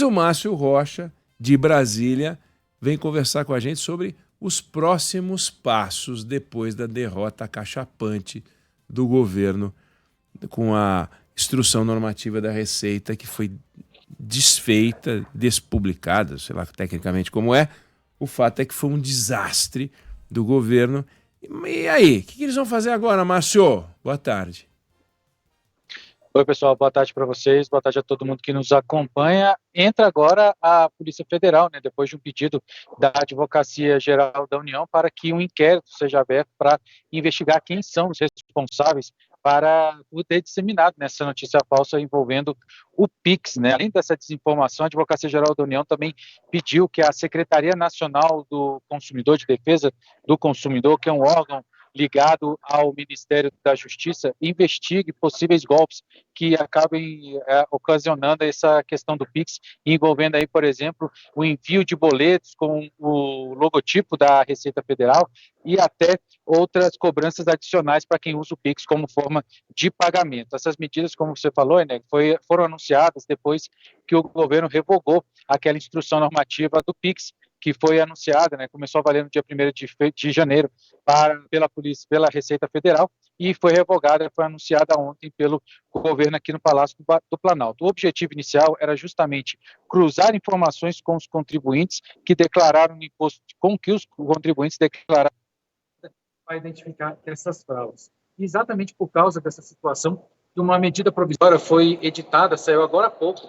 o Márcio Rocha, de Brasília, vem conversar com a gente sobre os próximos passos depois da derrota acachapante do governo com a instrução normativa da Receita, que foi desfeita, despublicada, sei lá tecnicamente como é. O fato é que foi um desastre do governo. E aí, o que eles vão fazer agora, Márcio? Boa tarde. Oi, pessoal, boa tarde para vocês, boa tarde a todo mundo que nos acompanha. Entra agora a Polícia Federal, né, depois de um pedido da Advocacia Geral da União para que um inquérito seja aberto para investigar quem são os responsáveis para o ter disseminado nessa notícia falsa envolvendo o Pix, né? Além dessa desinformação, a Advocacia Geral da União também pediu que a Secretaria Nacional do Consumidor, de Defesa do Consumidor, que é um órgão ligado ao Ministério da Justiça, investigue possíveis golpes que acabem ocasionando essa questão do Pix, envolvendo aí, por exemplo, o envio de boletos com o logotipo da Receita Federal e até outras cobranças adicionais para quem usa o Pix como forma de pagamento. Essas medidas, como você falou, né, foram anunciadas depois que o governo revogou aquela instrução normativa do Pix, que foi anunciada, né, começou a valer no dia 1º de janeiro pela Receita Federal e foi revogada, foi anunciada ontem pelo governo aqui no Palácio do Planalto. O objetivo inicial era justamente cruzar informações com os contribuintes que declararam o imposto, com que os contribuintes declararam para identificar essas fraudes. E exatamente por causa dessa situação, uma medida provisória foi editada, saiu agora há pouco,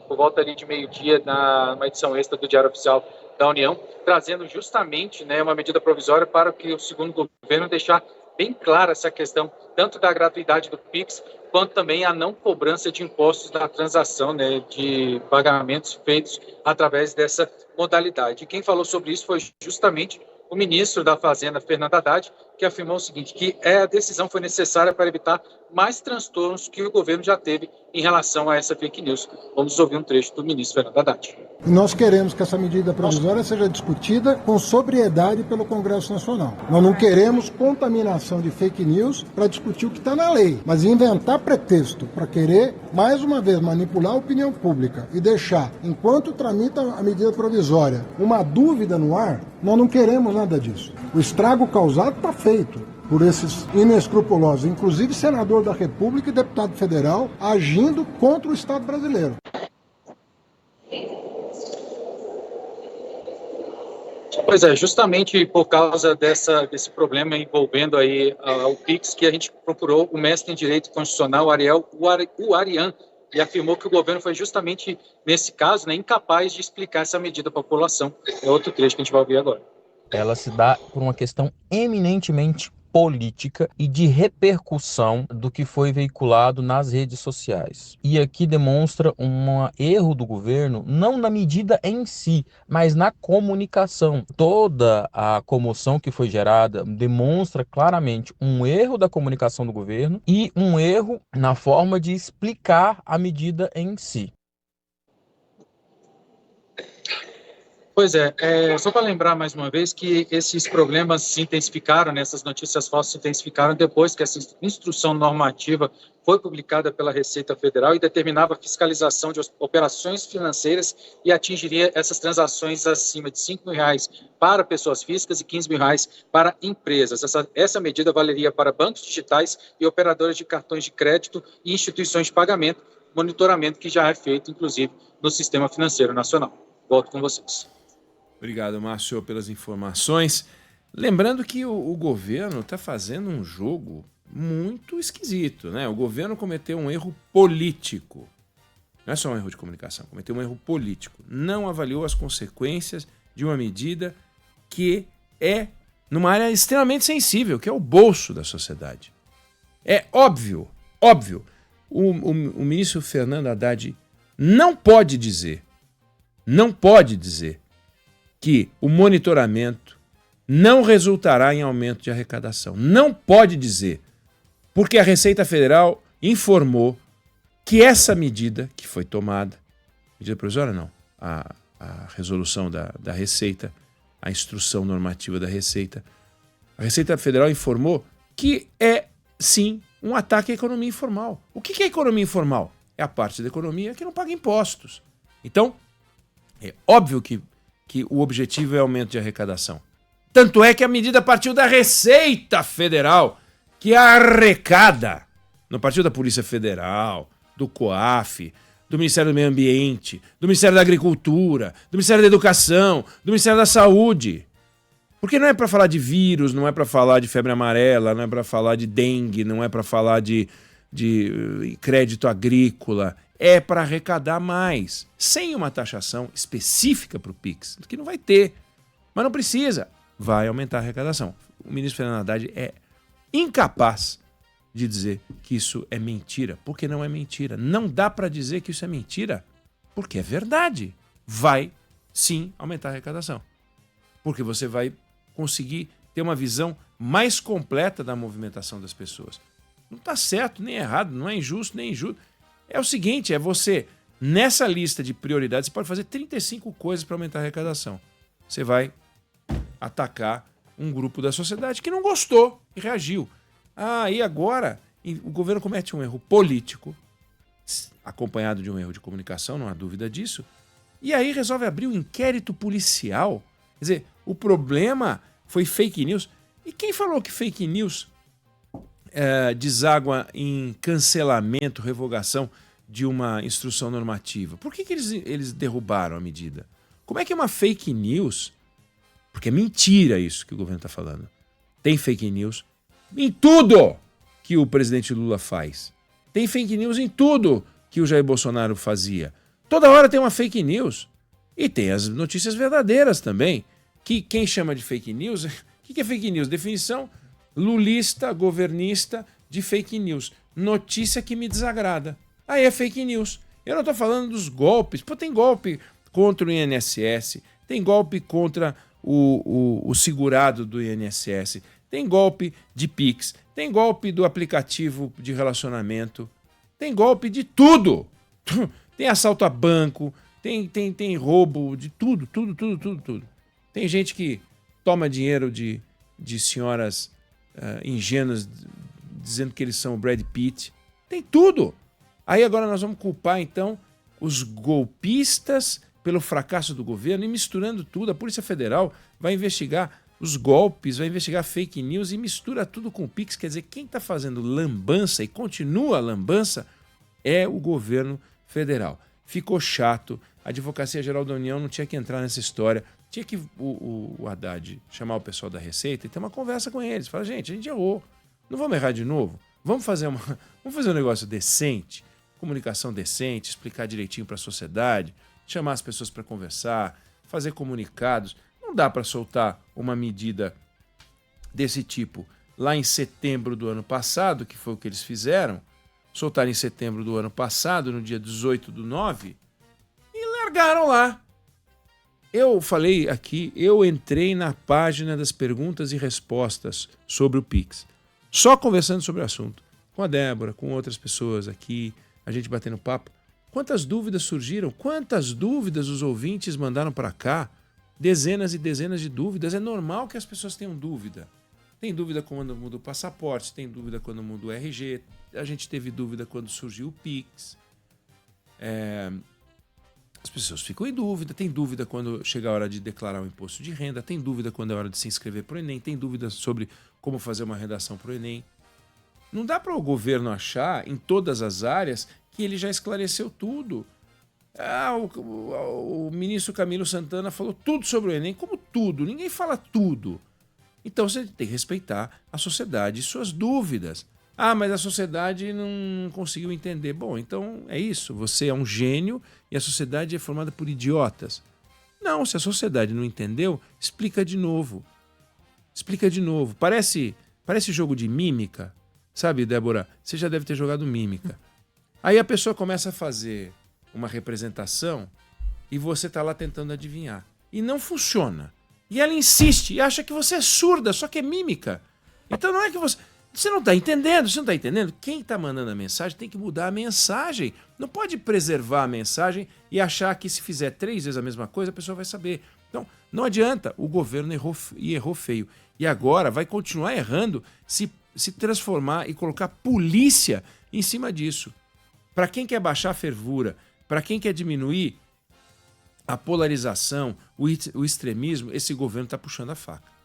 por volta ali de meio-dia, numa edição extra do Diário Oficial da União, trazendo justamente, né, uma medida provisória para que o segundo governo deixar bem clara essa questão, tanto da gratuidade do Pix, quanto também a não cobrança de impostos na transação, né, de pagamentos feitos através dessa modalidade. E quem falou sobre isso foi justamente o ministro da Fazenda, Fernando Haddad, que afirmou o seguinte, que a decisão foi necessária para evitar mais transtornos que o governo já teve em relação a essa fake news. Vamos ouvir um trecho do ministro Fernando Haddad. Nós queremos que essa medida provisória seja discutida com sobriedade pelo Congresso Nacional. Nós não queremos contaminação de fake news para discutir o que está na lei, mas inventar pretexto para querer, mais uma vez, manipular a opinião pública e deixar, enquanto tramita a medida provisória, uma dúvida no ar, nós não queremos nada disso. O estrago causado está feito por esses inescrupulosos, inclusive senador da República e deputado federal, agindo contra o Estado brasileiro. Pois é, justamente por causa desse problema envolvendo aí o Pix, que a gente procurou o mestre em Direito Constitucional, Ariel Uarian, e afirmou que o governo foi justamente nesse caso, né, incapaz de explicar essa medida à população. É outro trecho que a gente vai ouvir agora. Ela se dá por uma questão eminentemente política e de repercussão do que foi veiculado nas redes sociais. E aqui demonstra um erro do governo, não na medida em si, mas na comunicação. Toda a comoção que foi gerada demonstra claramente um erro da comunicação do governo e um erro na forma de explicar a medida em si. Pois é, só para lembrar mais uma vez que esses problemas se intensificaram, né, essas notícias falsas se intensificaram depois que essa instrução normativa foi publicada pela Receita Federal e determinava a fiscalização de operações financeiras e atingiria essas transações acima de R$5.000 para pessoas físicas e R$15.000 para empresas. Essa medida valeria para bancos digitais e operadoras de cartões de crédito e instituições de pagamento, monitoramento que já é feito, inclusive, no Sistema Financeiro Nacional. Volto com vocês. Obrigado, Márcio, pelas informações. Lembrando que o governo está fazendo um jogo muito esquisito, né? O governo cometeu um erro político. Não é só um erro de comunicação, cometeu um erro político. Não avaliou as consequências de uma medida que é numa área extremamente sensível, que é o bolso da sociedade. É óbvio. O ministro Fernando Haddad não pode dizer que o monitoramento não resultará em aumento de arrecadação. Não pode dizer, porque a Receita Federal informou que essa medida que foi tomada, medida provisória não, a resolução da Receita, a instrução normativa da Receita, a Receita Federal informou que é, sim, um ataque à economia informal. O que é economia informal? É a parte da economia que não paga impostos. Então, É óbvio que o objetivo é aumento de arrecadação. Tanto é que a medida partiu da Receita Federal, que arrecada. Não partiu da Polícia Federal, do COAF, do Ministério do Meio Ambiente, do Ministério da Agricultura, do Ministério da Educação, do Ministério da Saúde. Porque não é para falar de vírus, não é para falar de febre amarela, não é para falar de dengue, não é para falar de crédito agrícola. É para arrecadar mais, sem uma taxação específica para o PIX, que não vai ter. Mas não precisa. Vai aumentar a arrecadação. O ministro Fernando Haddad é incapaz de dizer que isso é mentira, porque não é mentira. Não dá para dizer que isso é mentira, porque é verdade. Vai, sim, aumentar a arrecadação. Porque você vai conseguir ter uma visão mais completa da movimentação das pessoas. Não está certo, nem errado, não é injusto, nem injusto. É o seguinte, é você, nessa lista de prioridades, você pode fazer 35 coisas para aumentar a arrecadação. Você vai atacar um grupo da sociedade que não gostou e reagiu. E agora o governo comete um erro político, acompanhado de um erro de comunicação, não há dúvida disso, e aí resolve abrir um inquérito policial. Quer dizer, o problema foi fake news. E quem falou que fake news deságua em cancelamento, revogação de uma instrução normativa? Por que eles derrubaram a medida? Como é que é uma fake news? Porque é mentira isso que o governo está falando. Tem fake news em tudo que o presidente Lula faz. Tem fake news em tudo que o Jair Bolsonaro fazia. Toda hora tem uma fake news. E tem as notícias verdadeiras também. Que quem chama de fake news... O que é fake news? Definição lulista, governista de fake news. Notícia que me desagrada. Aí é fake news. Eu não estou falando dos golpes. Tem golpe contra o INSS. Tem golpe contra o segurado do INSS. Tem golpe de Pix, tem golpe do aplicativo de relacionamento, tem golpe de tudo. Tem assalto a banco, tem roubo de tudo. Tem gente que toma dinheiro de senhoras ingênuas dizendo que eles são o Brad Pitt. Tem tudo. Aí agora nós vamos culpar então os golpistas pelo fracasso do governo e misturando tudo. A Polícia Federal vai investigar os golpes, vai investigar fake news e mistura tudo com o Pix. Quer dizer, quem está fazendo lambança e continua a lambança é o governo federal. Ficou chato, a Advocacia Geral da União não tinha que entrar nessa história, tinha que o Haddad chamar o pessoal da Receita e ter uma conversa com eles. Falar, gente, a gente errou, não vamos errar de novo, vamos fazer um negócio decente, comunicação decente, explicar direitinho para a sociedade, chamar as pessoas para conversar, fazer comunicados. Não dá para soltar uma medida desse tipo lá em setembro do ano passado, que foi o que eles fizeram, soltaram em setembro do ano passado, no dia 18/9, e largaram lá. Eu falei aqui, eu entrei na página das perguntas e respostas sobre o Pix, só conversando sobre o assunto, com a Débora, com outras pessoas aqui, a gente batendo papo. Quantas dúvidas surgiram? Quantas dúvidas os ouvintes mandaram para cá? Dezenas e dezenas de dúvidas. É normal que as pessoas tenham dúvida. Tem dúvida quando muda o passaporte, tem dúvida quando muda o RG, a gente teve dúvida quando surgiu o Pix. As pessoas ficam em dúvida, tem dúvida quando chega a hora de declarar o imposto de renda, tem dúvida quando é hora de se inscrever para o Enem, tem dúvida sobre como fazer uma redação para o Enem. Não dá para o governo achar, em todas as áreas, que ele já esclareceu tudo. O ministro Camilo Santana falou tudo sobre o Enem. Como tudo? Ninguém fala tudo. Então você tem que respeitar a sociedade e suas dúvidas. Mas a sociedade não conseguiu entender. Bom, então é isso. Você é um gênio e a sociedade é formada por idiotas. Não, se a sociedade não entendeu, explica de novo. Explica de novo. Parece jogo de mímica. Sabe, Débora? Você já deve ter jogado mímica. Aí a pessoa começa a fazer uma representação e você está lá tentando adivinhar. E não funciona. E ela insiste e acha que você é surda, só que é mímica. Então não é que você... Você não está entendendo, você não está entendendo? Quem está mandando a mensagem tem que mudar a mensagem. Não pode preservar a mensagem e achar que se fizer 3 vezes a mesma coisa, a pessoa vai saber. Então, não adianta. O governo errou feio. E agora vai continuar errando se transformar e colocar polícia em cima disso. Para quem quer baixar a fervura, para quem quer diminuir a polarização, o extremismo, esse governo está puxando a faca.